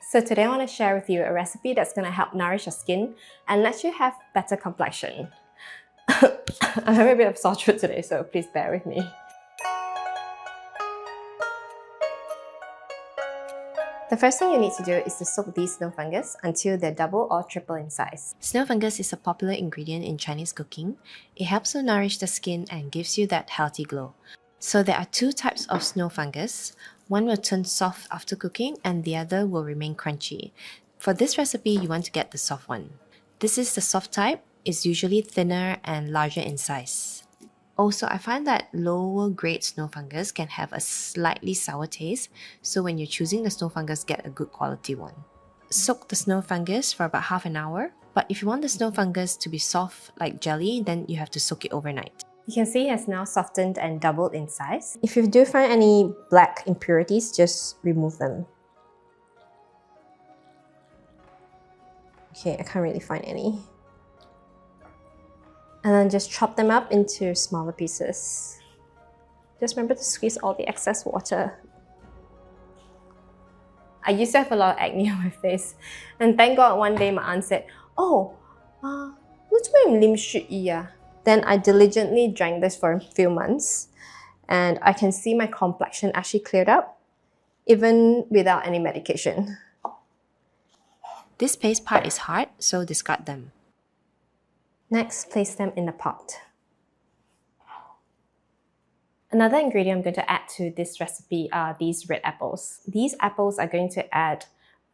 So today I want to share with you a recipe that's going to help nourish your skin and let you have better complexion. I'm having a bit of sore throat today, so please bear with me. The first thing you need to do is to soak these snow fungus until they're double or triple in size. Snow fungus is a popular ingredient in Chinese cooking. It helps to nourish the skin and gives you that healthy glow. So there are two types of snow fungus. One will turn soft after cooking and the other will remain crunchy. For this recipe, you want to get the soft one. This is the soft type. It's usually thinner and larger in size. Also, I find that lower grade snow fungus can have a slightly sour taste, so when you're choosing the snow fungus, get a good quality one. Soak the snow fungus for about half an hour, but if you want the snow fungus to be soft like jelly, then you have to soak it overnight. You can see it has now softened and doubled in size. If you do find any black impurities, just remove them. Okay, I can't really find any. And then just chop them up into smaller pieces. Just remember to squeeze all the excess water. I used to have a lot of acne on my face, and thank God one day my aunt said, "Oh, then I diligently drank this for a few months, and I can see my complexion actually cleared up, even without any medication. This paste part is hard, so discard them. Next, place them in a pot. Another ingredient I'm going to add to this recipe are these red apples. These apples are going to add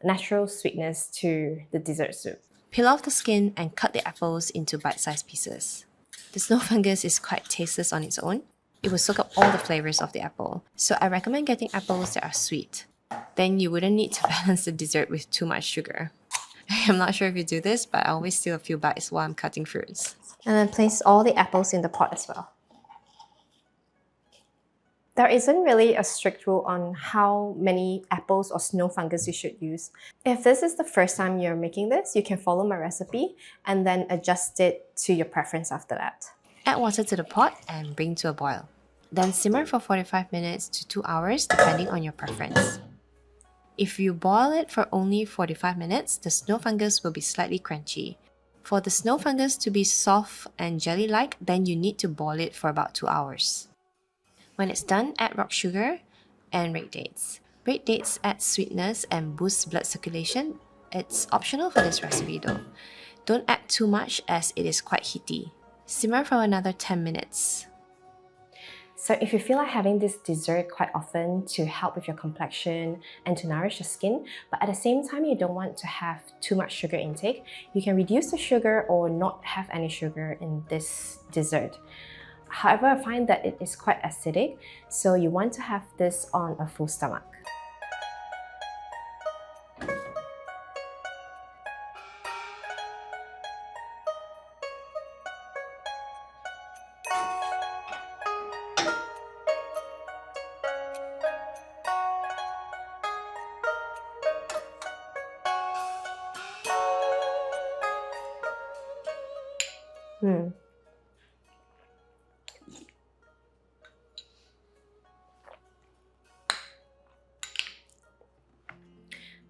natural sweetness to the dessert soup. Peel off the skin and cut the apples into bite-sized pieces. The snow fungus is quite tasteless on its own. It will soak up all the flavors of the apple, so I recommend getting apples that are sweet. Then you wouldn't need to balance the dessert with too much sugar. I'm not sure if you do this, but I always steal a few bites while I'm cutting fruits. And then place all the apples in the pot as well. There isn't really a strict rule on how many apples or snow fungus you should use. If this is the first time you're making this, you can follow my recipe and then adjust it to your preference after that. Add water to the pot and bring to a boil. Then simmer for 45 minutes to 2 hours depending on your preference. If you boil it for only 45 minutes, the snow fungus will be slightly crunchy. For the snow fungus to be soft and jelly-like, then you need to boil it for about 2 hours. When it's done, add rock sugar and red dates. Red dates add sweetness and boost blood circulation. It's optional for this recipe though. Don't add too much as it is quite heaty. Simmer for another 10 minutes. So if you feel like having this dessert quite often to help with your complexion and to nourish your skin, but at the same time you don't want to have too much sugar intake, you can reduce the sugar or not have any sugar in this dessert. However, I find that it is quite acidic, so you want to have this on a full stomach.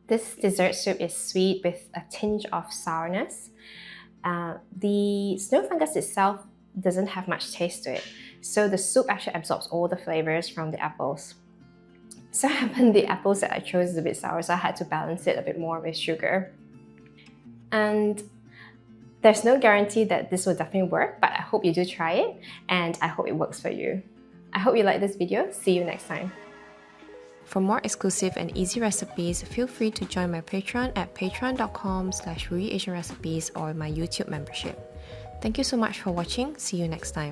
This dessert soup is sweet with a tinge of sourness. The snow fungus itself doesn't have much taste to it, so the soup actually absorbs all the flavors from the apples. So it happened the apples that I chose is a bit sour, so I had to balance it a bit more with sugar. And there's no guarantee that this will definitely work, but I hope you do try it, and I hope it works for you. I hope you like this video. See you next time. For more exclusive and easy recipes, feel free to join my Patreon at patreon.com/RuyiAsianRecipes or my YouTube membership. Thank you so much for watching. See you next time.